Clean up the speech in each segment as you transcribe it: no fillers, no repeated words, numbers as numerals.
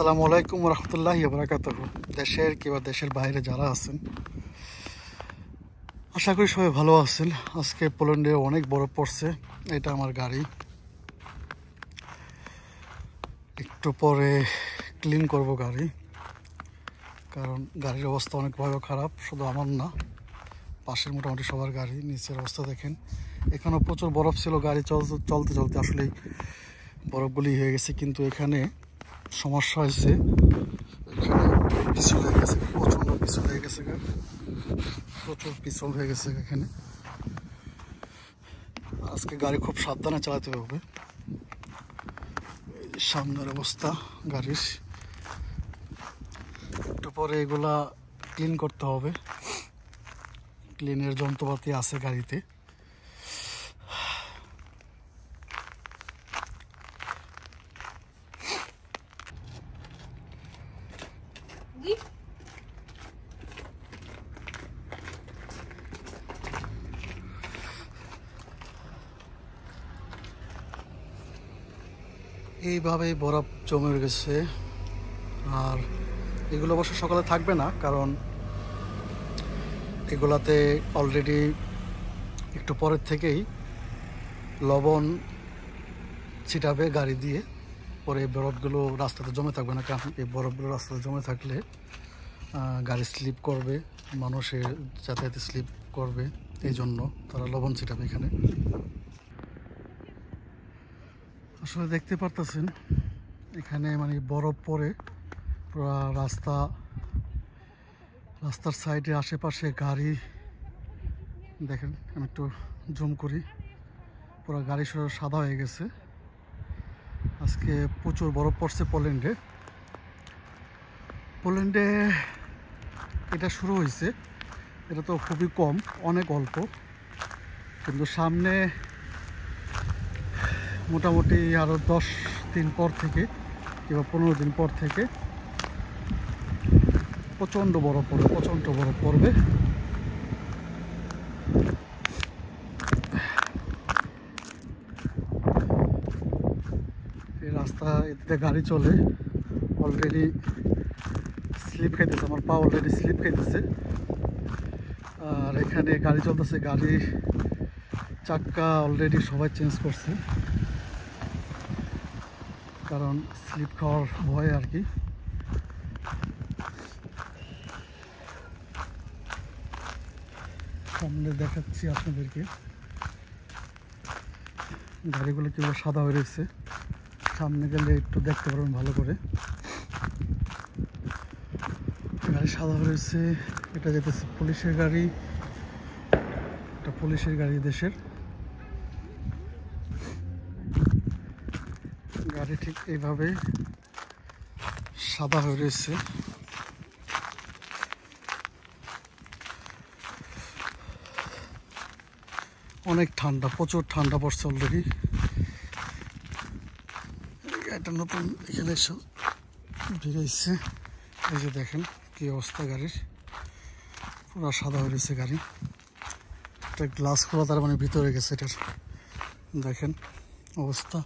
আসসালামু আলাইকুম রহমতুল্লাহি ওয়া বারাকাতুহু। দেশের কিংবা দেশের বাইরে যারা আছেন, আশা করি সবাই ভালো আছেন। আজকে পোল্যান্ডে অনেক বরফ পড়ছে। এটা আমার গাড়ি, একটু পরে ক্লিন করব গাড়ি, কারণ গাড়ির অবস্থা অনেক ভয়াবহ খারাপ। শুধু আমার না, পাশের মোটামুটি সবার গাড়ি। নিচের অবস্থা দেখেন, এখানেও প্রচুর বরফ ছিল। গাড়ি চলতে চলতে আসলেই বরফগুলি হয়ে গেছে, কিন্তু এখানে সমস্যা হয়েছে। এখানে পিছল হয়ে গেছে, প্রচণ্ড পিছল হয়ে গেছে, প্রচুর পিছল হয়ে গেছে এখানে। আজকে গাড়ি খুব সাবধানে চালাতে হবে। সামনের অবস্থা গাড়ির, একটু পরে এগুলা ক্লিন করতে হবে। ক্লিনের যন্ত্রপাতি আছে গাড়িতে। এইভাবেই বরফ জমে গেছে। আর এগুলো অবশ্য সকালে থাকবে না, কারণ এগুলাতে অলরেডি একটু পরের থেকেই লবণ ছিটাবে গাড়ি দিয়ে। পরে এই বরফগুলো রাস্তাতে জমে থাকবে না, কারণ এই বরফগুলো রাস্তাতে জমে থাকলে গাড়ি স্লিপ করবে, মানুষের যাতায়াতে স্লিপ করবে। এই জন্য তারা লবণ ছিটাবে এখানে। আসলে দেখতে পারতেছেন এখানে মানে বরফ পরে পুরো রাস্তার সাইডে আশেপাশে গাড়ি দেখেন। আমি একটু জুম করি, পুরো গাড়ি সাদা হয়ে গেছে। আজকে প্রচুর বরফ পড়ছে পোল্যান্ডে। এটা শুরু হয়েছে, এটা তো খুবই কম, অনেক অল্প, কিন্তু সামনে মোটামুটি আরও 10 দিন পর থেকে কিংবা 15 দিন পর থেকে প্রচণ্ড বরফ পড়বে। এই রাস্তা, এতে গাড়ি চলে, অলরেডি স্লিপ খাইতেছে, আমার পা অলরেডি স্লিপ খাইতেছে। আর এখানে গাড়ি চলতেছে, গাড়ির চাক্কা অলরেডি সবাই চেঞ্জ করছে, কারণ স্লিপ খাওয়ার ভয় আর কি। সামনে দেখাচ্ছি আপনাদেরকে গাড়িগুলো কিভাবে সাদা হয়ে রয়েছে। সামনে গেলে একটু দেখতে পারবেন ভালো করে। গাড়ি সাদা হয়ে রয়েছে। এটা যেতেছে পুলিশের গাড়ি, এটা পুলিশের গাড়ি দেশের গাড়ি। ঠিক এইভাবে সাদা হয়ে রয়েছে। অনেক ঠান্ডা, প্রচুর ঠান্ডা পড়ছে অলরেডি। এটা নতুন এখানে এসে ভিড়াইছে। এই যে দেখেন কি অবস্থা গাড়ির, পুরো সাদা হয়ে রয়েছে গাড়ি। একটা গ্লাস খোলা, তার মানে ভিতরে গেছে এটার। দেখেন অবস্থা,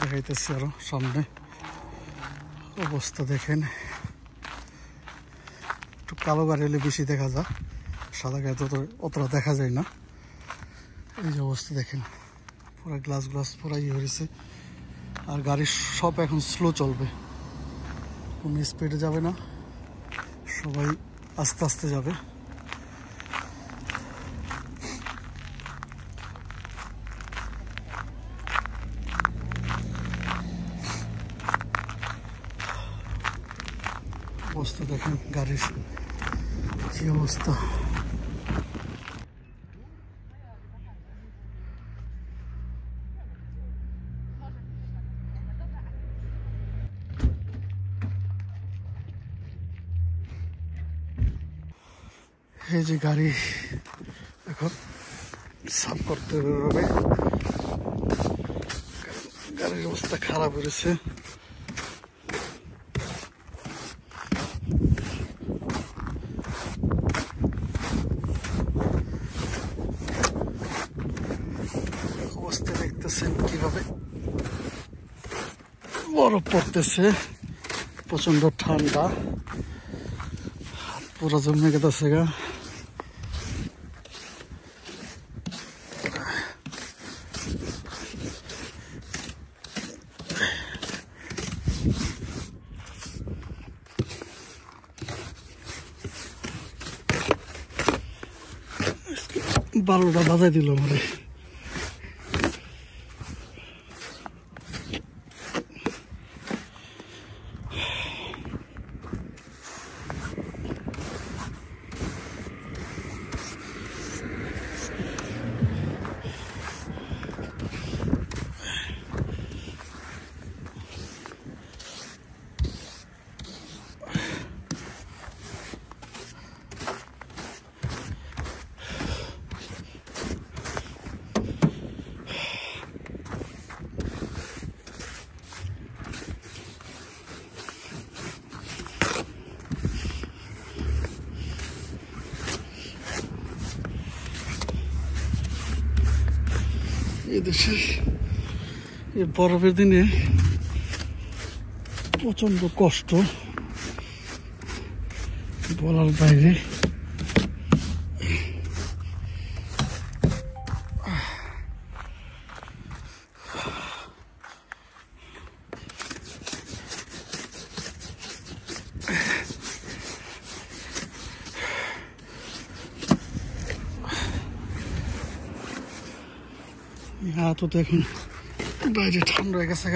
দেখাইতেছি আরো সামনে অবস্থা দেখেন। একটু কালো গাড়ি হলে বেশি দেখা যায়, সাদা গাড়ি তো অতটা দেখা যায় না। এই যে অবস্থা দেখেন, পুরো গ্লাস পুরো ইয়ে হয়েছে। আর গাড়ি সব এখন স্লো চলবে, কোনো স্পিডে যাবে না, সবাই আস্তে আস্তে যাবে। অবস্থা দেখেন গাড়ির কি অবস্থা। এই যে গাড়ি এখন সাফ করতে হবে, গাড়ির অবস্থা খারাপ হয়েছে। অবস্থা দেখতেছেন কিভাবে বরফ পড়তেছে, প্রচন্ড ঠান্ডা, পুরো জমে গেছে গা। বারোটা বাজাই দিল আমারে। এদেশে এই বরফের দিনে প্রচন্ড কষ্ট, বলার বাইরে। হাত তো এখন বাইরে ঠান্ডা হয়ে গেছে,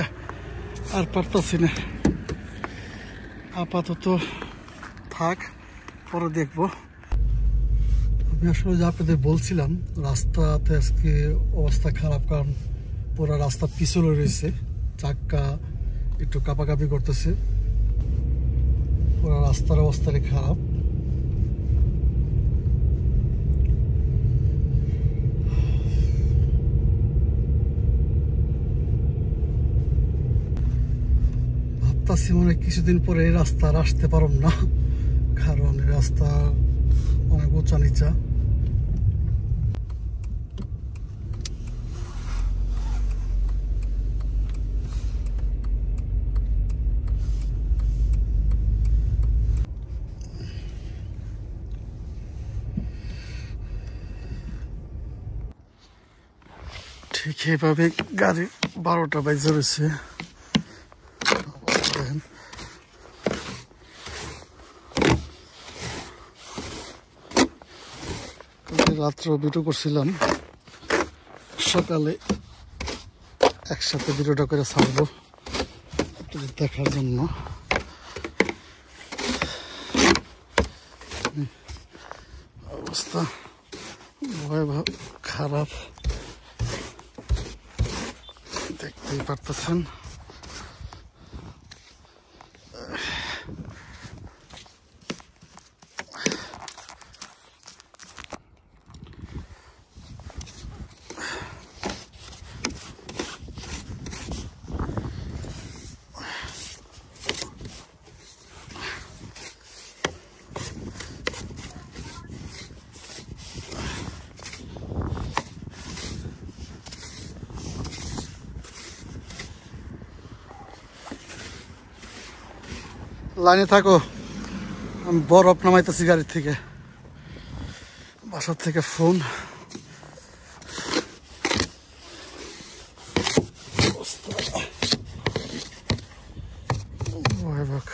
আর পারতাছি না। আপাতত থাক, পরে দেখবো। আমি আসলে যে আপনাদের বলছিলাম রাস্তাতে আজকে অবস্থা খারাপ, কারণ পুরো রাস্তা পিছলে রয়েছে, চাক্কা একটু কাঁপাকাঁপি করতেছে, পুরো রাস্তার অবস্থাটা খারাপ। ভাবতাছি মনে কিছুদিন পরে এই রাস্তা আর আসতে পারব না, কারণ এই রাস্তা অনেক উঁচা নিচা। ঠিক এইভাবে গাড়ি 12টা বাজে রয়েছে। রাত্রে ভিডিও করছিলাম, সকালে একসাথে ভিডিওটা করে ছাড়বো দেখার জন্য। অবস্থা ভয়াবহ খারাপ, দেখতেই পারতেছেন। লাইনে থাকো, আমি বরফ নামাইতেছি গাড়ি থেকে, বাসার থেকে ফোন।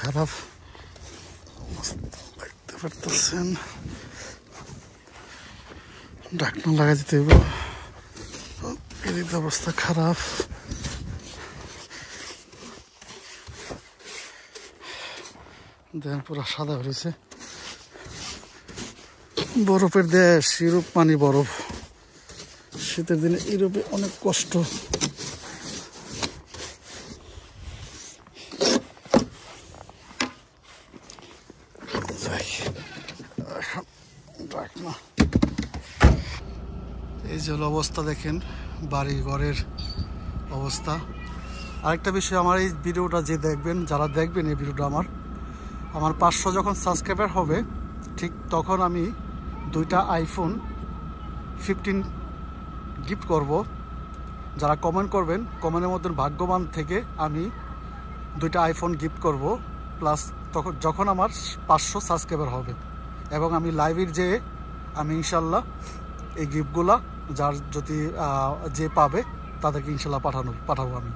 খারাপ দেখতে পারতেছেন, ঢাকনা লাগাই দিতে হইব, এদিক অবস্থা খারাপ। দেখেন পুরো সাদা হয়েছে, বরফের দেশ ইউরোপ, মানে বরফ। শীতের দিনে ইউরোপে অনেক কষ্ট। এই যে অবস্থা দেখেন বাড়ি ঘরের অবস্থা। আরেকটা বিষয়, আমার এই ভিডিওটা যে দেখবেন, যারা দেখবেন এই ভিডিওটা, আমার 500 যখন সাবস্ক্রাইবার হবে ঠিক তখন আমি 2টা iPhone 15 গিফট করব। যারা কমেন্ট করবেন, কমেন্টের মধ্যে ভাগ্যবান থেকে আমি 2টা আইফোন গিফট করব, প্লাস যখন আমার 500 সাবস্ক্রাইবার হবে, এবং আমি লাইভের যেয়ে আমি ইনশাল্লাহ এই গিফটগুলা যার যদি যে পাবে তাদেরকে ইনশাল্লাহ পাঠাবো আমি।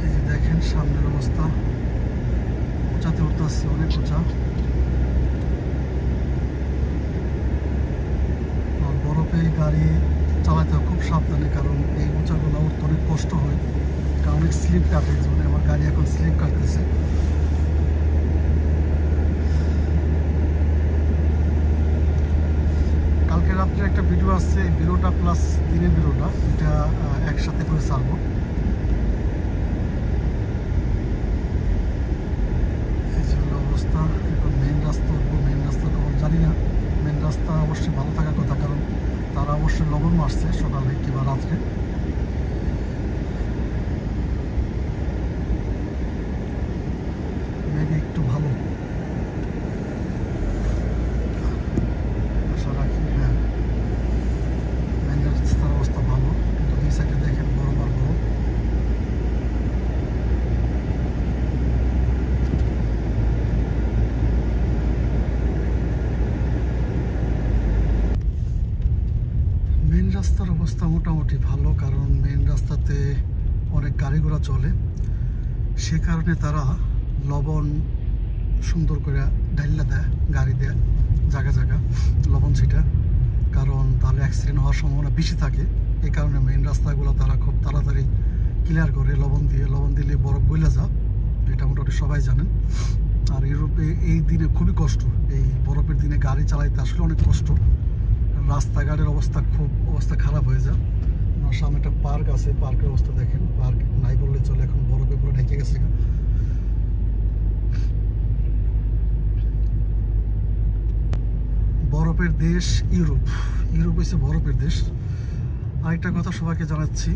এই যে দেখেন সামনের অবস্থা, উঁচাতে উঠতে আসছে, অনেক উঁচা। আর বরফে গাড়ি চালাতে খুব সাবধানে, কারণ এই উঁচাগুলো উঠতে অনেক কষ্ট হয়, কারণ অনেক স্লিপ কাটে। যেমন আমার গাড়ি এখন স্লিপ কাটতেছে। কালকে রাত্রে একটা ভিডিও আসছে, এই ভিডিওটা প্লাস দিনের ভিডিওটা, এটা একসাথে করে ছাড়বো। এই যে অবস্থা, এখন মেন রাস্তা উঠবো। মেন রাস্তা খবর জানি না, মেন রাস্তা অবশ্যই ভালো থাকার কথা, কারণ তারা অবশ্যই লবণ মারছে সকালে কিংবা রাত্রে। মেবি একটু ভালো আশা রাখি। হ্যাঁ, মেন রাস্তার অবস্থা ভালো, কিন্তু দুই সাইডে দেখেন বরফ আর বরফ। মেন রাস্তার অবস্থা মোটামুটি ভালো, কারণ মেন রাস্তাতে অনেক গাড়ি ঘোড়া চলে, সে কারণে তারা লবণ সুন্দর করে ঢাইলা দেয়, গাড়ি দেয় জায়গা জায়গা লবণ ছিটা, কারণ তাহলে অ্যাক্সিডেন্ট হওয়ার সম্ভাবনা বেশি থাকে। এই কারণে মেন রাস্তাগুলো তারা খুব তাড়াতাড়ি ক্লিয়ার করে লবণ দিলে বরফ গলে যা, এটা মোটামুটি সবাই জানেন। আর ইউরোপে এই দিনে খুবই কষ্ট, এই বরফের দিনে গাড়ি চালাইতে আসলে অনেক কষ্ট। রাস্তাঘাটের অবস্থা খারাপ হয়ে যায়। আমার সামনে একটা পার্ক আছে, পার্কের অবস্থা দেখেন, পার্ক নাই বললে চলে, এখন বরফে পুরো ঢেকে গেছে। বরফের দেশ ইউরোপ, ইউরোপ হচ্ছে বরফের দেশ। আরেকটা কথা সবাইকে জানাচ্ছি,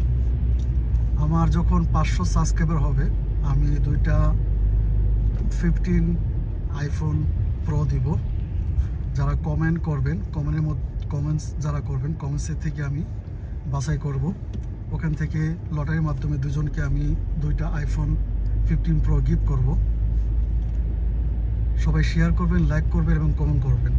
আমার যখন 500 সাবস্ক্রাইবার হবে, আমি 2টা 15 আইফোন প্রো দিব। যারা কমেন্ট করবেন, কমেন্টস যারা করবেন, কমেন্টসের থেকে আমি বাছাই করব, ওখান থেকে লটারির মাধ্যমে 2জনকে আমি 2টা আইফোন 15 প্রো গিফট করব। সবাই শেয়ার করবেন, লাইক করবেন এবং কমেন্ট করবেন।